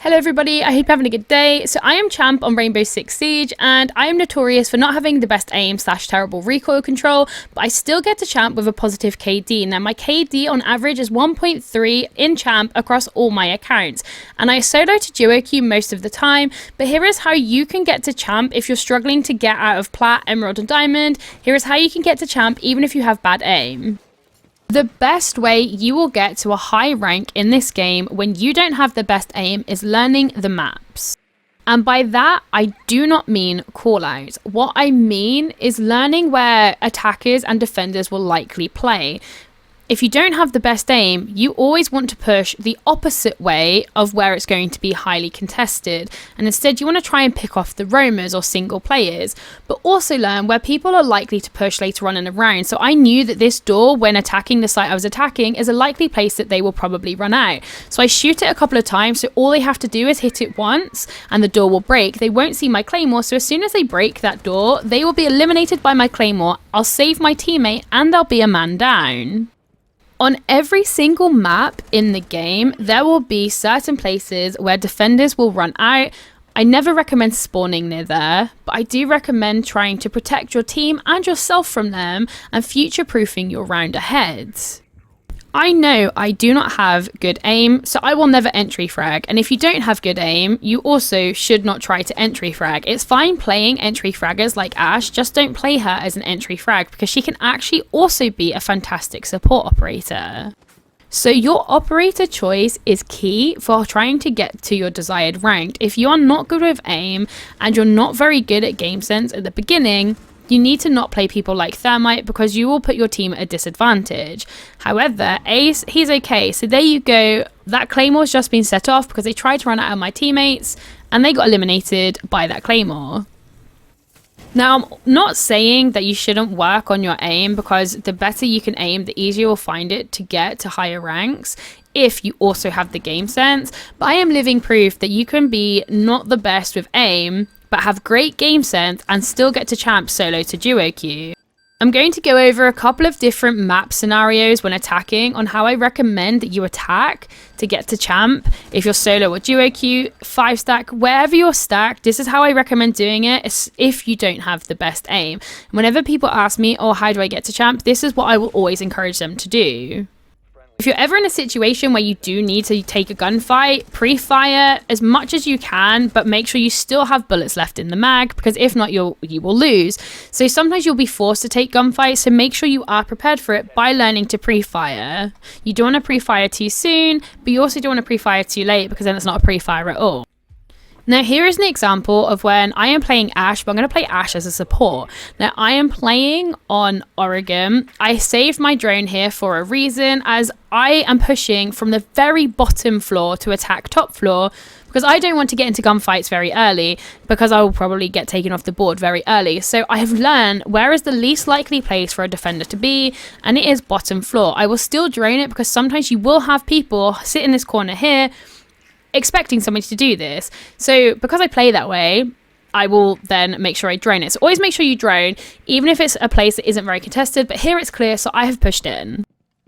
Hello everybody, I hope you're having a good day. So I am champ on Rainbow Six Siege and I am notorious for not having the best aim / terrible recoil control, but I still get to champ with a positive KD. Now my KD on average is 1.3 in champ across all my accounts, and I solo to duo queue most of the time, but here is how you can get to champ if you're struggling to get out of plat, emerald and diamond. Here is how you can get to champ even if you have bad aim. The best way you will get to a high rank in this game when you don't have the best aim is learning the maps. And by that, I do not mean callouts. What I mean is learning where attackers and defenders will likely play. If you don't have the best aim, you always want to push the opposite way of where it's going to be highly contested. And instead, you want to try and pick off the roamers or single players, but also learn where people are likely to push later on in the round. So I knew that this door, when attacking the site I was attacking, is a likely place that they will probably run out. So I shoot it a couple of times, so all they have to do is hit it once and the door will break. They won't see my claymore, so as soon as they break that door, they will be eliminated by my claymore. I'll save my teammate and they'll be a man down. On every single map in the game, there will be certain places where defenders will run out. I never recommend spawning near there, but I do recommend trying to protect your team and yourself from them and future-proofing your round ahead. I know I do not have good aim, so I will never entry frag, and if you don't have good aim, you also should not try to entry frag. It's fine playing entry fraggers like Ash, just don't play her as an entry frag because she can actually also be a fantastic support operator. So your operator choice is key for trying to get to your desired rank. If you are not good with aim and you're not very good at game sense at the beginning, you need to not play people like Thermite because you will put your team at a disadvantage. However, Ace, he's okay. So there you go. That Claymore's just been set off because they tried to run out of my teammates and they got eliminated by that Claymore. Now, I'm not saying that you shouldn't work on your aim because the better you can aim, the easier you'll find it to get to higher ranks if you also have the game sense. But I am living proof that you can be not the best with aim, but have great game sense and still get to champ solo to duo queue. I'm going to go over a couple of different map scenarios when attacking on how I recommend that you attack to get to champ. If you're solo or duo queue, 5 stack, wherever you're stacked, this is how I recommend doing it if you don't have the best aim. Whenever people ask me, oh, how do I get to champ? This is what I will always encourage them to do. If you're ever in a situation where you do need to take a gunfight, pre-fire as much as you can, but make sure you still have bullets left in the mag, because if not, you will lose. So sometimes you'll be forced to take gunfights, so make sure you are prepared for it by learning to pre-fire. You don't want to pre-fire too soon, but you also don't want to pre-fire too late, because then it's not a pre-fire at all. Now here is an example of when I am playing Ash, but I'm going to play Ash as a support. Now I am playing on Oregon. I saved my drone here for a reason, as I am pushing from the very bottom floor to attack top floor, because I don't want to get into gunfights very early, because I will probably get taken off the board very early. So I have learned where is the least likely place for a defender to be, and it is bottom floor. I will still drone it because sometimes you will have people sit in this corner here expecting somebody to do this. So because I play that way, I will then make sure I drone it. So always make sure you drone, even if it's a place that isn't very contested, but here it's clear, so I have pushed in.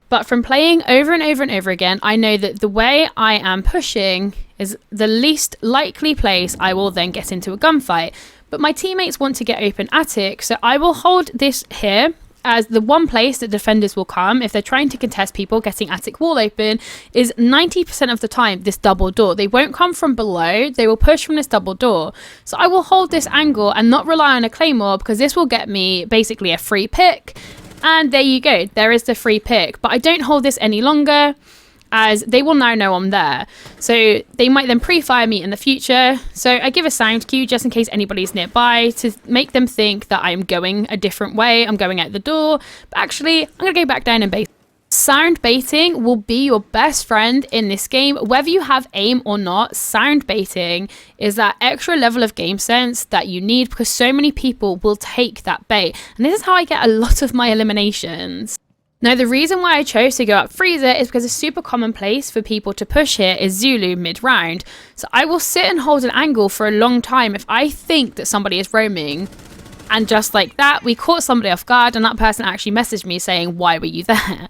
But from playing over and over and over again, I know that the way I am pushing is the least likely place I will then get into a gunfight. But my teammates want to get open attic, so I will hold this here as the one place that defenders will come if they're trying to contest people getting attic wall open is 90% of the time this double door. They won't come from below, they will push from this double door. So I will hold this angle and not rely on a claymore, because this will get me basically a free pick. And there you go, there is the free pick. But I don't hold this any longer, as they will now know I'm there. So they might then pre-fire me in the future. So I give a sound cue just in case anybody's nearby to make them think that I'm going a different way. I'm going out the door, but actually I'm going to go back down and bait. Sound baiting will be your best friend in this game. Whether you have aim or not, sound baiting is that extra level of game sense that you need, because so many people will take that bait. And this is how I get a lot of my eliminations. Now, the reason why I chose to go up Freezer is because a super common place for people to push here is Zulu mid-round. So I will sit and hold an angle for a long time if I think that somebody is roaming. And just like that, we caught somebody off guard and that person actually messaged me saying, why were you there?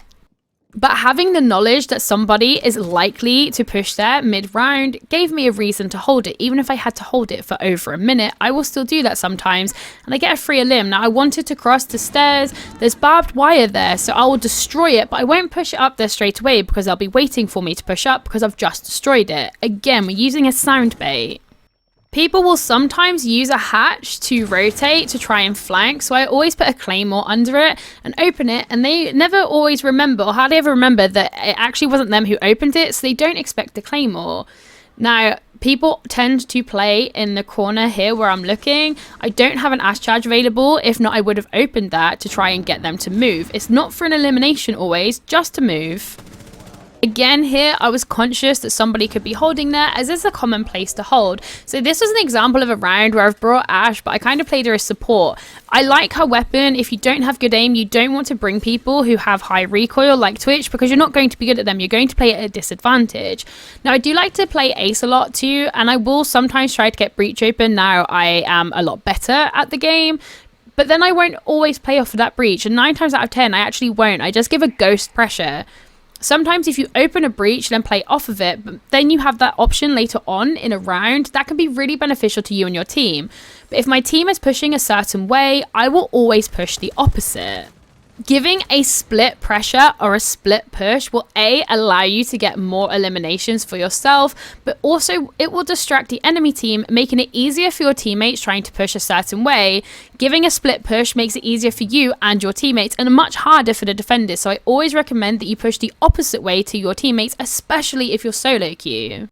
But having the knowledge that somebody is likely to push there mid-round gave me a reason to hold it. Even if I had to hold it for over a minute, I will still do that sometimes, and I get a free limb. Now, I wanted to cross the stairs. There's barbed wire there, so I will destroy it, but I won't push it up there straight away because they'll be waiting for me to push up because I've just destroyed it. Again, we're using a sound bait. People will sometimes use a hatch to rotate to try and flank, so I always put a claymore under it and open it, and they never always remember or hardly ever remember that it actually wasn't them who opened it, so they don't expect the claymore. Now, people tend to play in the corner here where I'm looking. I don't have an ash charge available. If not, I would have opened that to try and get them to move. It's not for an elimination always, just to move. Again, here I was conscious that somebody could be holding there, as is a common place to hold. So this was an example of a round where I've brought Ash, but I kind of played her as support. I like her weapon. If you don't have good aim, you don't want to bring people who have high recoil like Twitch, because you're not going to be good at them. You're going to play at a disadvantage. Now, I do like to play Ace a lot too, and I will sometimes try to get Breach open. Now I am a lot better at the game, but then I won't always play off of that Breach, and 9 times out of 10 I actually won't. I just give a ghost pressure. Sometimes if you open a breach, then play off of it, but then you have that option later on in a round. That can be really beneficial to you and your team. But if my team is pushing a certain way, I will always push the opposite. Giving a split pressure or a split push will allow you to get more eliminations for yourself, but also it will distract the enemy team, making it easier for your teammates trying to push a certain way. Giving a split push makes it easier for you and your teammates and much harder for the defenders. So I always recommend that you push the opposite way to your teammates, especially if you're solo queue.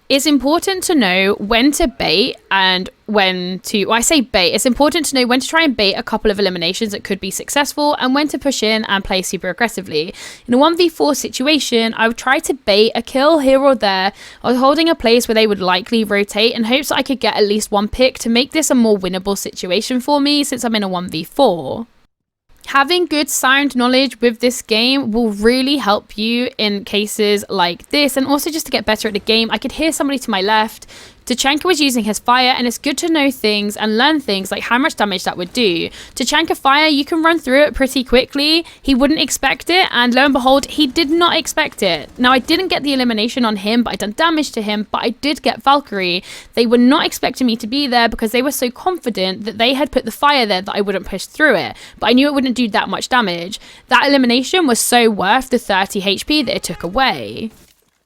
It's important to know when to bait and when to, well, I say bait, it's important to know when to try and bait a couple of eliminations that could be successful and when to push in and play super aggressively. In a 1v4 situation, I would try to bait a kill here or there. I was holding a place where they would likely rotate in hopes that I could get at least one pick to make this a more winnable situation for me since I'm in a 1v4. Having good sound knowledge with this game will really help you in cases like this, and also just to get better at the game. I could hear somebody to my left. Tachanka was using his fire, and it's good to know things and learn things like how much damage that would do. Tachanka fire, you can run through it pretty quickly. He wouldn't expect it, and lo and behold, he did not expect it. Now, I didn't get the elimination on him, but I done damage to him, but I did get Valkyrie. They were not expecting me to be there because they were so confident that they had put the fire there that I wouldn't push through it, but I knew it wouldn't do that much damage. That elimination was so worth the 30 HP that it took away.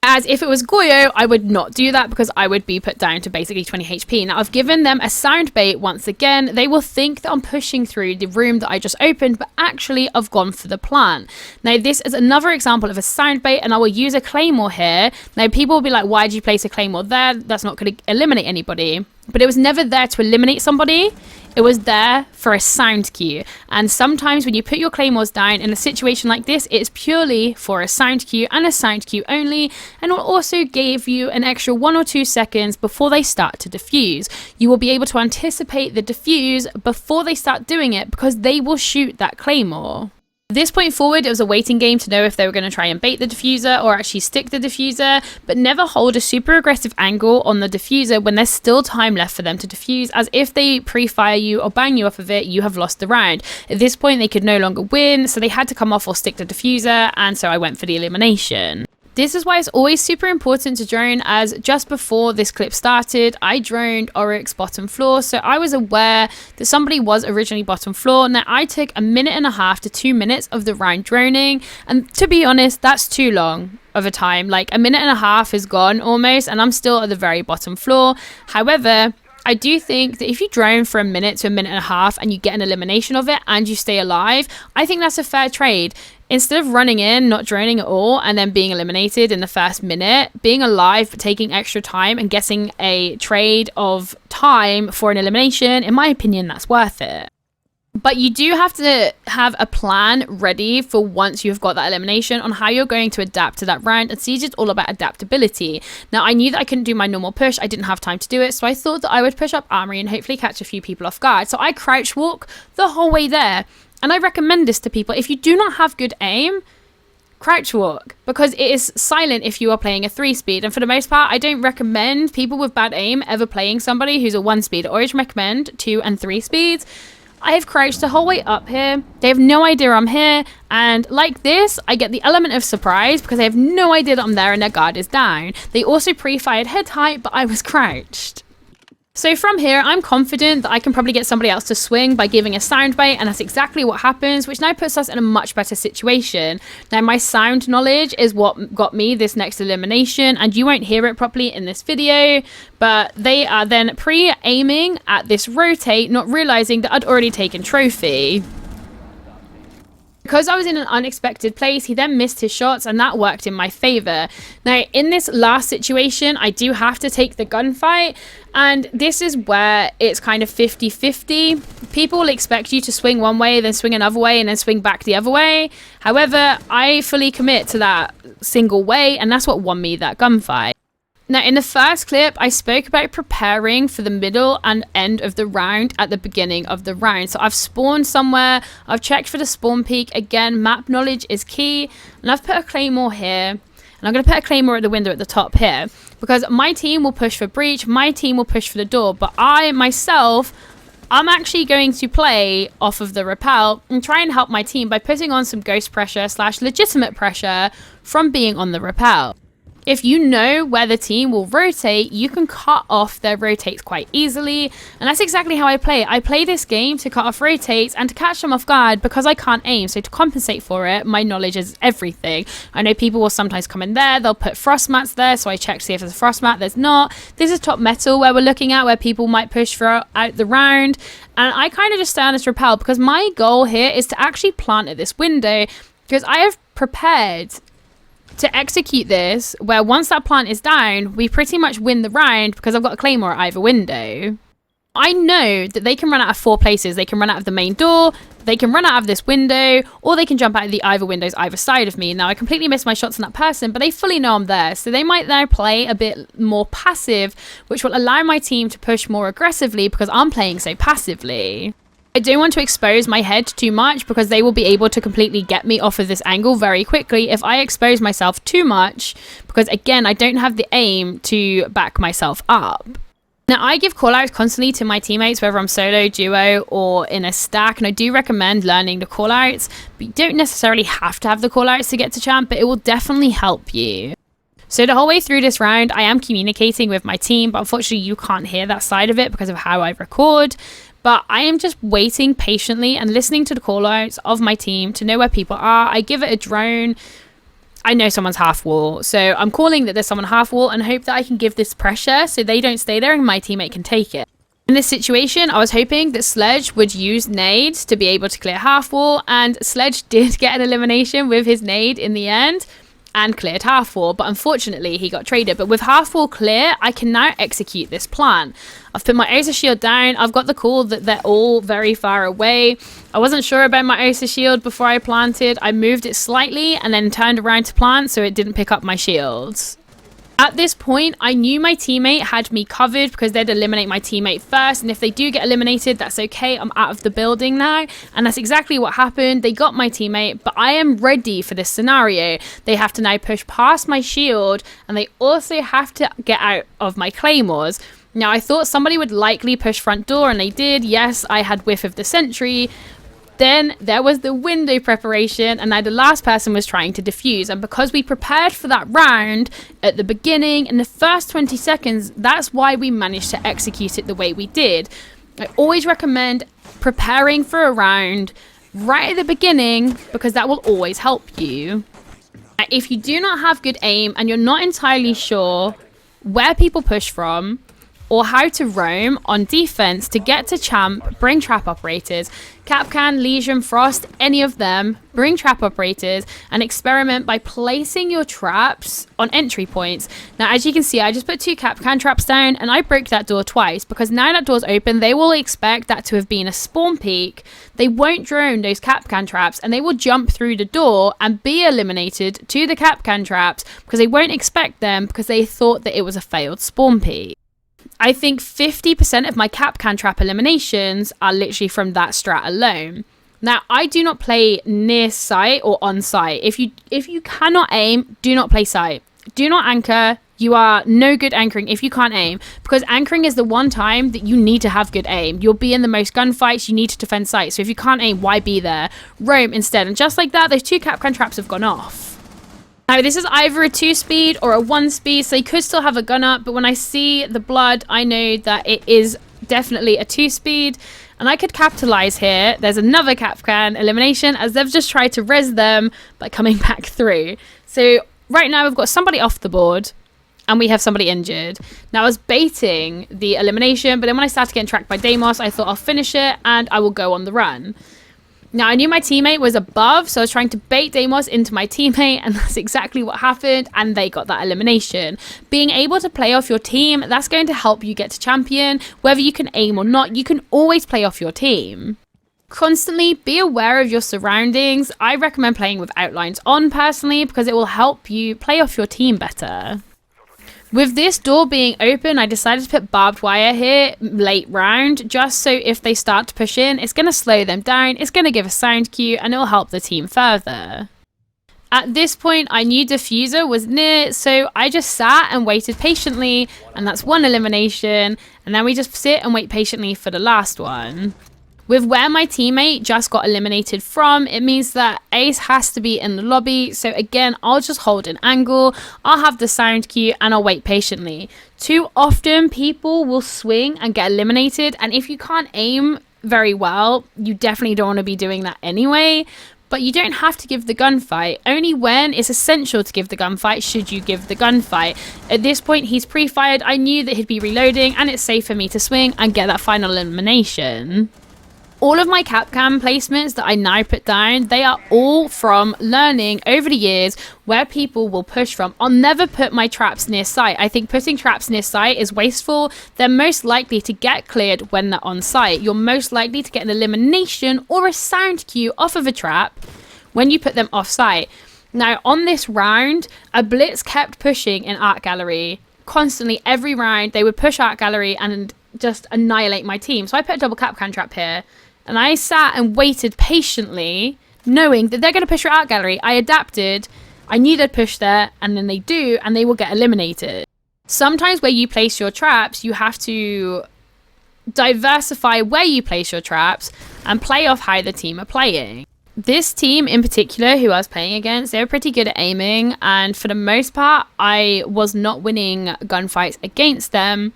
As if it was Goyo, I would not do that because I would be put down to basically 20 HP. Now, I've given them a sound bait once again. They will think that I'm pushing through the room that I just opened, but actually I've gone for the plant. Now, this is another example of a sound bait, and I will use a claymore here. Now, people will be like, why did you place a claymore there? That's not going to eliminate anybody. But it was never there to eliminate somebody. It was there for a sound cue. And sometimes when you put your claymores down in a situation like this, it's purely for a sound cue and a sound cue only. And it will also give you an extra 1 or 2 seconds before they start to defuse. You will be able to anticipate the defuse before they start doing it because they will shoot that claymore. At this point forward, it was a waiting game to know if they were going to try and bait the diffuser or actually stick the diffuser, but never hold a super aggressive angle on the diffuser when there's still time left for them to defuse, as if they pre-fire you or bang you off of it, you have lost the round. At this point, they could no longer win, so they had to come off or stick the diffuser, and so I went for the elimination. This is why it's always super important to drone, as just before this clip started, I droned Oryx bottom floor, so I was aware that somebody was originally bottom floor. Now, I took 1.5 minutes to 2 minutes of the round droning, and to be honest, that's too long of a time. Like, 1.5 minutes is gone almost, and I'm still at the very bottom floor. However, I do think that if you drone for 1 minute to 1.5 minutes and you get an elimination of it and you stay alive, I think that's a fair trade. Instead of running in, not droning at all, and then being eliminated in the first minute, being alive but taking extra time and getting a trade of time for an elimination, in my opinion, that's worth it. But you do have to have a plan ready for once you've got that elimination on how you're going to adapt to that round, and Siege is all about adaptability. Now, I knew that I couldn't do my normal push. I didn't have time to do it, so I thought that I would push up armory and hopefully catch a few people off guard. So I crouch walk the whole way there. And I recommend this to people. If you do not have good aim, crouch walk, because it is silent if you are playing a 3-speed. And for the most part, I don't recommend people with bad aim ever playing somebody who's a 1-speed. I always recommend 2 and 3 speeds. I have crouched the whole way up here. They have no idea I'm here. And like this, I get the element of surprise because they have no idea that I'm there and their guard is down. They also pre-fired head height, but I was crouched. So from here, I'm confident that I can probably get somebody else to swing by giving a soundbite, and that's exactly what happens, which now puts us in a much better situation. Now, my sound knowledge is what got me this next elimination, and you won't hear it properly in this video, but they are then pre-aiming at this rotate, not realizing that I'd already taken trophy. Because I was in an unexpected place, he then missed his shots, and that worked in my favor. Now, in this last situation, I do have to take the gunfight, and this is where it's kind of 50-50. People will expect you to swing one way, then swing another way, and then swing back the other way. However, I fully commit to that single way, and that's what won me that gunfight. Now, in the first clip, I spoke about preparing for the middle and end of the round at the beginning of the round. So I've spawned somewhere, I've checked for the spawn peak. Again, map knowledge is key. And I've put a claymore here. And I'm going to put a claymore at the window at the top here. Because my team will push for breach, my team will push for the door. But I, myself, I'm actually going to play off of the rappel and try and help my team by putting on some ghost pressure / legitimate pressure from being on the rappel. If you know where the team will rotate, you can cut off their rotates quite easily. And that's exactly how I play. I play this game to cut off rotates and to catch them off guard because I can't aim. So to compensate for it, my knowledge is everything. I know people will sometimes come in there. They'll put frost mats there. So I check to see if there's a frost mat. There's not. This is top metal where we're looking at where people might push for out the round. And I kind of just stay on this rappel because my goal here is to actually plant at this window because I have prepared to execute this, where once that plant is down, we pretty much win the round because I've got a claymore at either window. I know that they can run out of 4 places. They can run out of the main door, they can run out of this window, or they can jump out of the either windows either side of me. Now, I completely missed my shots on that person, but they fully know I'm there. So they might now play a bit more passive, which will allow my team to push more aggressively because I'm playing so passively. I don't want to expose my head too much because they will be able to completely get me off of this angle very quickly if I expose myself too much because, again, I don't have the aim to back myself up. Now, I give callouts constantly to my teammates, whether I'm solo, duo, or in a stack, and I do recommend learning the callouts, but you don't necessarily have to have the callouts to get to champ, but it will definitely help you. So the whole way through this round, I am communicating with my team, but unfortunately you can't hear that side of it because of how I record. But I am just waiting patiently and listening to the callouts of my team to know where people are. I give it a drone. I know someone's half wall. So I'm calling that there's someone half wall and hope that I can give this pressure so they don't stay there and my teammate can take it. In this situation, I was hoping that Sledge would use nades to be able to clear half wall. And Sledge did get an elimination with his nade in the end and cleared half wall, but unfortunately he got traded. But with half wall clear, I can now execute this plan. I've put my Osa shield down. I've got the call that they're all very far away. I wasn't sure about my Osa shield before I planted. I moved it slightly and then turned around to plant so it didn't pick up my shields. At this point, I knew my teammate had me covered because they'd eliminate my teammate first. And if they do get eliminated, that's okay. I'm out of the building now. And that's exactly what happened. They got my teammate, but I am ready for this scenario. They have to now push past my shield and they also have to get out of my claymores. Now, I thought somebody would likely push front door and they did. Yes, I had whiff of the sentry. Then there was the window preparation and now the last person was trying to defuse. And because we prepared for that round at the beginning, in the first 20 seconds, that's why we managed to execute it the way we did. I always recommend preparing for a round right at the beginning because that will always help you. If you do not have good aim and you're not entirely sure where people push from, or how to roam on defense to get to champ, bring trap operators. Kapkan, Legion, Frost, any of them, bring trap operators and experiment by placing your traps on entry points. Now, as you can see, I just put 2 Kapkan traps down and I broke that door twice because now that door's open, they will expect that to have been a spawn peak. They won't drone those Kapkan traps and they will jump through the door and be eliminated to the Kapkan traps because they won't expect them because they thought that it was a failed spawn peak. I think 50% of my Kapkan trap eliminations are literally from that strat alone. Now, I do not play near site or on site. If you cannot aim, do not play site. Do not anchor. you are no good anchoring if you can't aim, because anchoring is the one time that you need to have good aim. You'll be in the most gunfights, you need to defend sight. So if you can't aim, why be there? Roam instead. And just like that, those 2 Kapkan traps have gone off. Now, this is either a 2-speed or a 1-speed, so they could still have a gun up, but when I see the blood, I know that it is definitely a 2-speed, and I could capitalize here. There's another Kapkan elimination, as they've just tried to res them by coming back through. So right now, we've got somebody off the board, and we have somebody injured. Now, I was baiting the elimination, but then when I started getting tracked by Deimos, I thought I'll finish it, and I will go on the run. Now, I knew my teammate was above, so I was trying to bait Deimos into my teammate, and that's exactly what happened, and they got that elimination. Being able to play off your team, that's going to help you get to champion. Whether you can aim or not, you can always play off your team. Constantly be aware of your surroundings. I recommend playing with outlines on personally, because it will help you play off your team better. With this door being open, I decided to put barbed wire here late round, just so if they start to push in, it's going to slow them down, it's going to give a sound cue, and it'll help the team further. At this point, I knew diffuser was near, so I just sat and waited patiently, and that's 1 elimination, and then we just sit and wait patiently for the last one. With where my teammate just got eliminated from, it means that Ace has to be in the lobby. So again, I'll just hold an angle, I'll have the sound cue, and I'll wait patiently. Too often, people will swing and get eliminated. And if you can't aim very well, you definitely don't want to be doing that anyway. But you don't have to give the gunfight. Only when it's essential to give the gunfight should you give the gunfight. At this point, he's pre-fired. I knew that he'd be reloading, and it's safe for me to swing and get that final elimination. All of my Kapkan placements that I now put down, they are all from learning over the years where people will push from. I'll never put my traps near sight. I think putting traps near sight is wasteful. They're most likely to get cleared when they're on site. You're most likely to get an elimination or a sound cue off of a trap when you put them off site. Now, on this round, a blitz kept pushing in art gallery. Constantly, every round, they would push art gallery and just annihilate my team. So I put a double Kapkan trap here. And I sat and waited patiently, knowing that they're going to push your art gallery. I adapted. I knew they'd push there, and then they do, and they will get eliminated. Sometimes where you place your traps, you have to diversify where you place your traps and play off how the team are playing. This team in particular, who I was playing against, they were pretty good at aiming, and for the most part, I was not winning gunfights against them.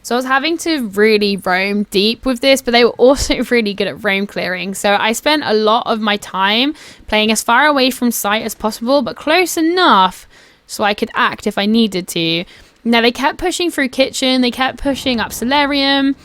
So I was having to really roam deep with this, but they were also really good at roam clearing. So I spent a lot of my time playing as far away from sight as possible, but close enough so I could act if I needed to. Now, they kept pushing through kitchen, they kept pushing up solarium.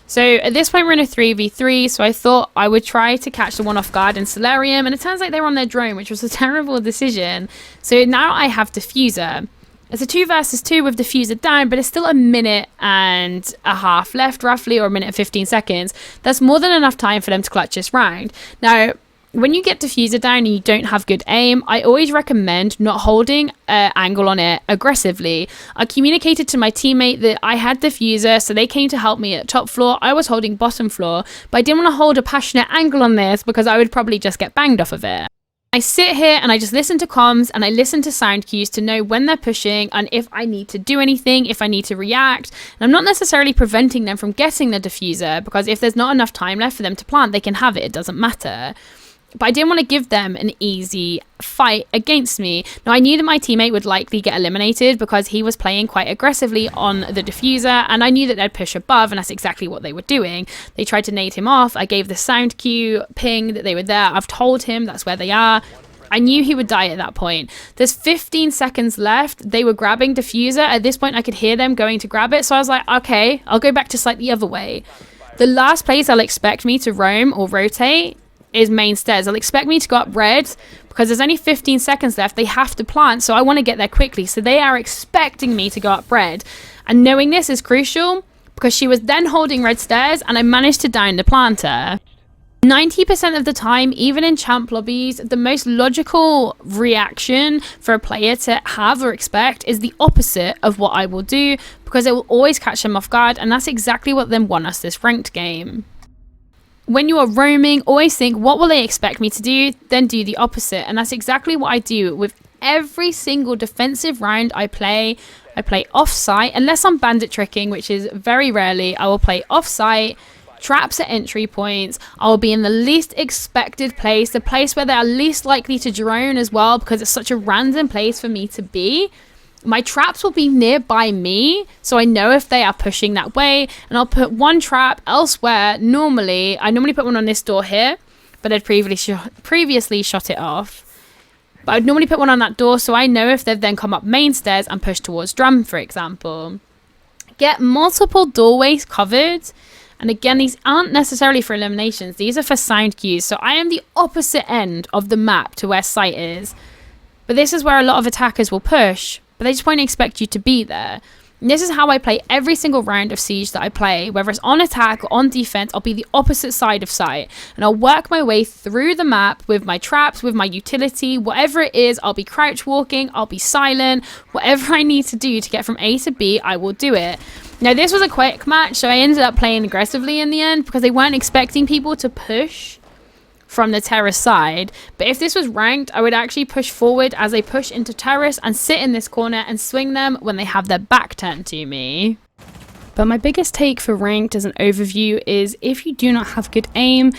So at this point, we're in a 3v3, so I thought I would try to catch the one off guard in solarium, and it turns out they were on their drone, which was a terrible decision. So now I have diffuser. It's a 2 versus 2 with diffuser down, but it's still a minute and a half left, roughly, or a minute and 15 seconds. That's more than enough time for them to clutch this round. Now, when you get diffuser down and you don't have good aim, I always recommend not holding an angle on it aggressively. I communicated to my teammate that I had diffuser, so they came to help me at top floor. I was holding bottom floor, but I didn't want to hold a passionate angle on this because I would probably just get banged off of it. I sit here and I just listen to comms and I listen to sound cues to know when they're pushing and if I need to do anything, if I need to react. And I'm not necessarily preventing them from getting the diffuser, because if there's not enough time left for them to plant, they can have it. It doesn't matter. But I didn't want to give them an easy fight against me. Now, I knew that my teammate would likely get eliminated because he was playing quite aggressively on the diffuser, and I knew that they'd push above, and that's exactly what they were doing. They tried to nade him off. I gave the sound cue ping that they were there. I've told him that's where they are. I knew he would die at that point. There's 15 seconds left. They were grabbing diffuser. At this point, I could hear them going to grab it. So I was like, okay, I'll go back to slightly the other way. The last place they'll expect me to roam or rotate is main stairs. They'll expect me to go up red because there's only 15 seconds left. They have to plant, so I want to get there quickly. So they are expecting me to go up red. And knowing this is crucial because she was then holding red stairs and I managed to down the planter. 90% of the time, even in champ lobbies, the most logical reaction for a player to have or expect is the opposite of what I will do, because it will always catch them off guard, and that's exactly what them won us this ranked game. When you are roaming, always think, what will they expect me to do? Then do the opposite. And that's exactly what I do with every single defensive round I play. I play off-site, unless I'm bandit tricking, which is very rarely. I will play off-site, traps at entry points. I will be in the least expected place, the place where they are least likely to drone as well, because it's such a random place for me to be. My traps will be nearby me, so I know if they are pushing that way, and I'll put one trap elsewhere. I normally put one on this door here, but I'd previously shot it off. But I'd normally put one on that door, so I know if they've then come up main stairs and pushed towards drum, for example. Get multiple doorways covered. And again, these aren't necessarily for eliminations. These are for sound cues. So I am the opposite end of the map to where site is. But this is where a lot of attackers will push, but they just won't expect you to be there. And this is how I play every single round of Siege that I play. Whether it's on attack or on defense, I'll be the opposite side of site. And I'll work my way through the map with my traps, with my utility, whatever it is. I'll be crouch walking, I'll be silent. Whatever I need to do to get from A to B, I will do it. Now, this was a quick match, so I ended up playing aggressively in the end because they weren't expecting people to push from the terrace side. But if this was ranked, I would actually push forward as they push into terrace and sit in this corner and swing them when they have their back turned to me. But my biggest take for ranked as an overview is if you do not have good aim,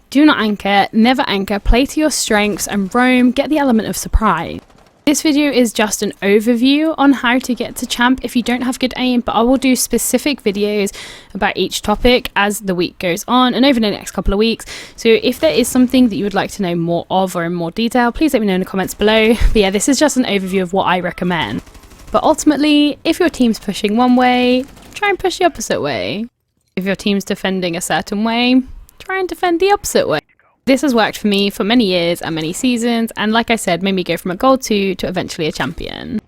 do not anchor, never anchor, play to your strengths and roam, get the element of surprise. This video is just an overview on how to get to champ if you don't have good aim, but I will do specific videos about each topic as the week goes on and over the next couple of weeks. So if there is something that you would like to know more of or in more detail, please let me know in the comments below. But yeah, this is just an overview of what I recommend. But ultimately, if your team's pushing one way, try and push the opposite way. If your team's defending a certain way, try and defend the opposite way. This has worked for me for many years and many seasons, and like I said, made me go from a gold 2 to eventually a champion.